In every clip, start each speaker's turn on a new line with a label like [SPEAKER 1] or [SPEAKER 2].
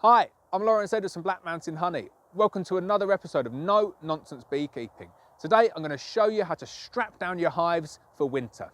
[SPEAKER 1] Hi, I'm Lawrence Edwards from Black Mountain Honey. Welcome to another episode of No Nonsense Beekeeping. Today I'm going to show you how to strap down your hives for winter.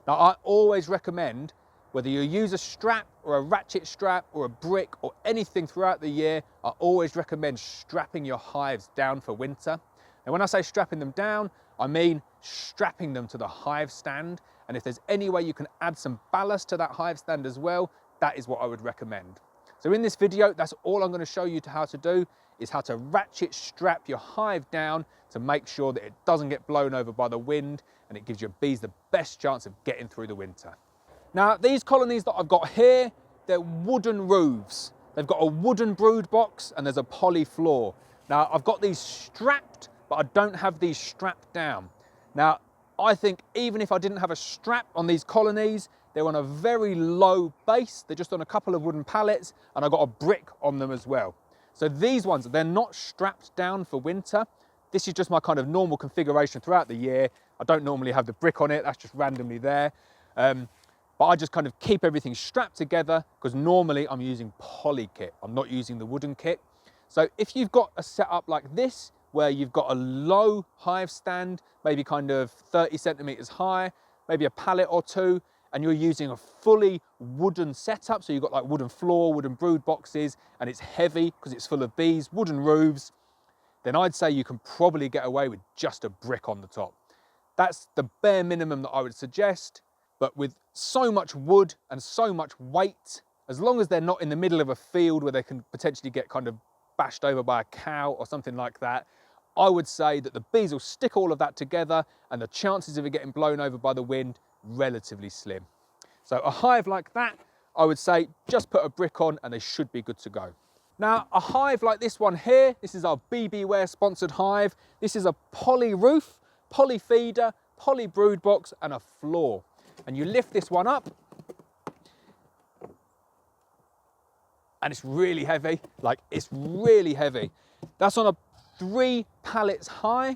[SPEAKER 1] Now I always recommend, whether you use a strap or a ratchet strap or a brick or anything throughout the year, I always recommend strapping your hives down for winter. And when I say strapping them down, I mean strapping them to the hive stand. And if there's any way you can add some ballast to that hive stand as well, that is what I would recommend. So in this video, that's all I'm going to show you how to do, is how to ratchet strap your hive down to make sure that it doesn't get blown over by the wind and it gives your bees the best chance of getting through the winter. Now, these colonies that I've got here, they're wooden roofs. They've got a wooden brood box and there's a poly floor. Now, I've got these strapped, but I don't have these strapped down. Now, I think even if I didn't have a strap on these colonies, they're on a very low base. They're just on a couple of wooden pallets and I've got a brick on them as well. So these ones, they're not strapped down for winter. This is just my kind of normal configuration throughout the year. I don't normally have the brick on it, that's just randomly there. But I just kind of keep everything strapped together because normally I'm using poly kit. I'm not using the wooden kit. So if you've got a setup like this, where you've got a low hive stand, maybe kind of 30 centimeters high, maybe a pallet or two, and you're using a fully wooden setup, so you've got like wooden floor, wooden brood boxes, and it's heavy because it's full of bees, wooden roofs, then I'd say you can probably get away with just a brick on the top. That's the bare minimum that I would suggest, but with so much wood and so much weight, as long as they're not in the middle of a field where they can potentially get kind of bashed over by a cow or something like that, I would say that the bees will stick all of that together and the chances of it getting blown over by the wind, relatively slim. So a hive like that, I would say just put a brick on and they should be good to go. Now a hive like this one here, this is our BBware sponsored hive. This is a poly roof, poly feeder, poly brood box and a floor. And you lift this one up and it's really heavy, like it's really heavy. That's on a 3 pallets high,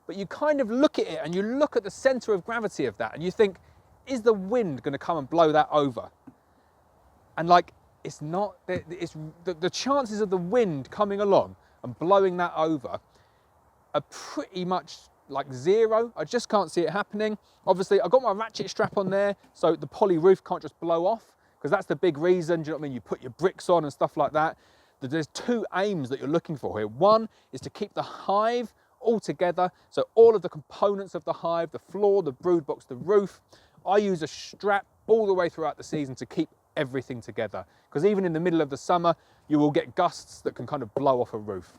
[SPEAKER 1] but you kind of look at it and you look at the center of gravity of that and you think, is the wind going to come and blow that over? And like, it's not, the chances of the wind coming along and blowing that over are pretty much like zero. I just can't see it happening. Obviously, I've got my ratchet strap on there, so the poly roof can't just blow off, because that's the big reason, do you know what I mean? You put your bricks on and stuff like that. There's 2 aims that you're looking for here. One is to keep the hive all together, so all of the components of the hive, the floor, the brood box, the roof, I use a strap all the way throughout the season to keep everything together, because even in the middle of the summer you will get gusts that can kind of blow off a roof.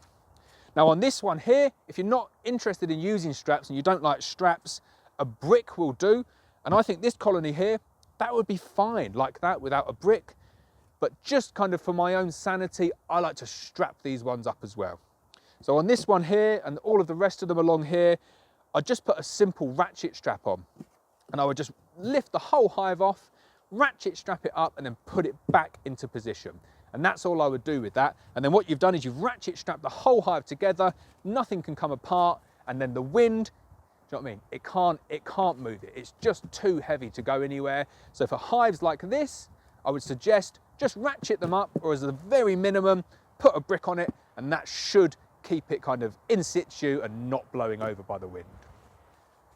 [SPEAKER 1] Now on this one here, if you're not interested in using straps and you don't like straps, a brick will do, and I think this colony here, that would be fine like that without a brick. But just kind of for my own sanity, I like to strap these ones up as well. So on this one here and all of the rest of them along here, I just put a simple ratchet strap on and I would just lift the whole hive off, ratchet strap it up and then put it back into position. And that's all I would do with that. And then what you've done is you've ratchet strapped the whole hive together, nothing can come apart, and then the wind, do you know what I mean? It can't move it. It's just too heavy to go anywhere. So for hives like this, I would suggest just ratchet them up, or as a very minimum, put a brick on it, and that should keep it kind of in situ and not blowing over by the wind.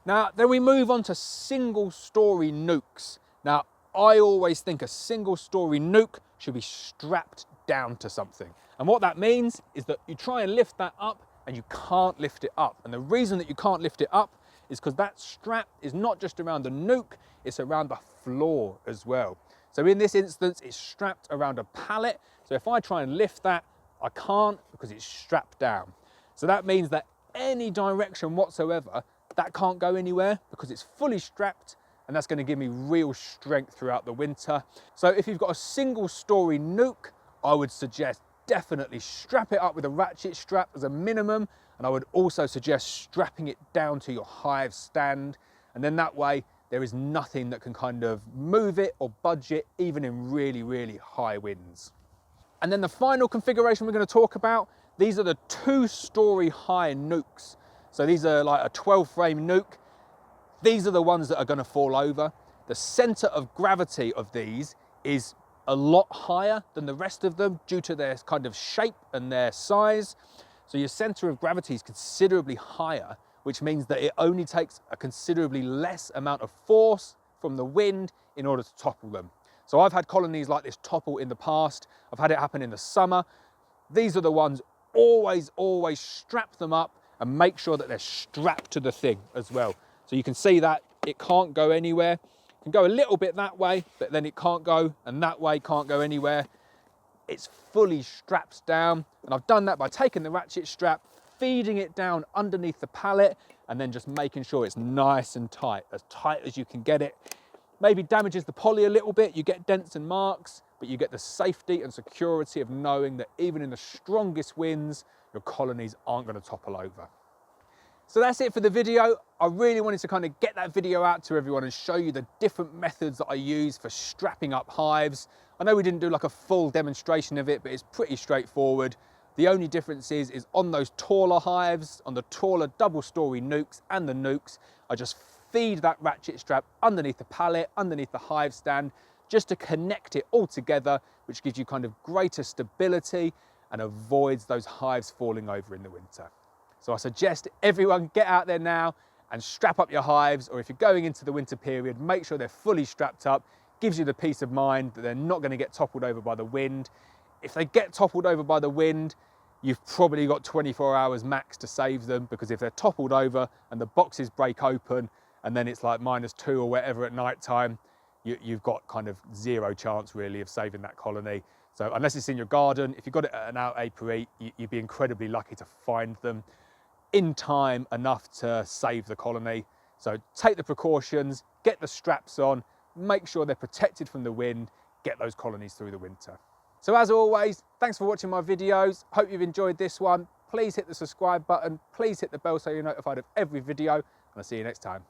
[SPEAKER 1] Now, then we move on to single story nukes. Now, I always think a single story nuke should be strapped down to something. And what that means is that you try and lift that up and you can't lift it up. And the reason that you can't lift it up is because that strap is not just around the nuke, it's around the floor as well. So in this instance, it's strapped around a pallet. So if I try and lift that, I can't because it's strapped down. So that means that any direction whatsoever, that can't go anywhere because it's fully strapped, and that's going to give me real strength throughout the winter. So if you've got a single story nuke, I would suggest definitely strap it up with a ratchet strap as a minimum. And I would also suggest strapping it down to your hive stand. And then that way, there is nothing that can kind of move it or budge it, even in really, really high winds. And then the final configuration we're going to talk about, these are the 2-story high nukes. So these are like a 12 frame nuke. These are the ones that are going to fall over. The center of gravity of these is a lot higher than the rest of them due to their kind of shape and their size. So your center of gravity is considerably higher, which means that it only takes a considerably less amount of force from the wind in order to topple them. So I've had colonies like this topple in the past. I've had it happen in the summer. These are the ones, always strap them up and make sure that they're strapped to the thing as well. So you can see that it can't go anywhere. It can go a little bit that way, but then it can't go, and that way can't go anywhere. It's fully strapped down, and I've done that by taking the ratchet strap, feeding it down underneath the pallet, and then just making sure it's nice and tight as you can get it. Maybe damages the poly a little bit, you get dents and marks, but you get the safety and security of knowing that even in the strongest winds, your colonies aren't going to topple over. So that's it for the video. I really wanted to kind of get that video out to everyone and show you the different methods that I use for strapping up hives. I know we didn't do like a full demonstration of it, but it's pretty straightforward. The only difference is on those taller hives, on the taller double-story nukes and the nukes, I just feed that ratchet strap underneath the pallet, underneath the hive stand, just to connect it all together, which gives you kind of greater stability and avoids those hives falling over in the winter. So I suggest everyone get out there now and strap up your hives, or if you're going into the winter period, make sure they're fully strapped up. Gives you the peace of mind that they're not going to get toppled over by the wind. If they get toppled over by the wind, you've probably got 24 hours max to save them, because if they're toppled over and the boxes break open and then it's like -2 or whatever at night time, you've got kind of zero chance really of saving that colony. So unless it's in your garden, if you've got it at an out apiary, you'd be incredibly lucky to find them in time enough to save the colony. So take the precautions, get the straps on, make sure they're protected from the wind, get those colonies through the winter. So as always, thanks for watching my videos. Hope you've enjoyed this one. Please hit the subscribe button, please hit the bell so you're notified of every video, and I'll see you next time.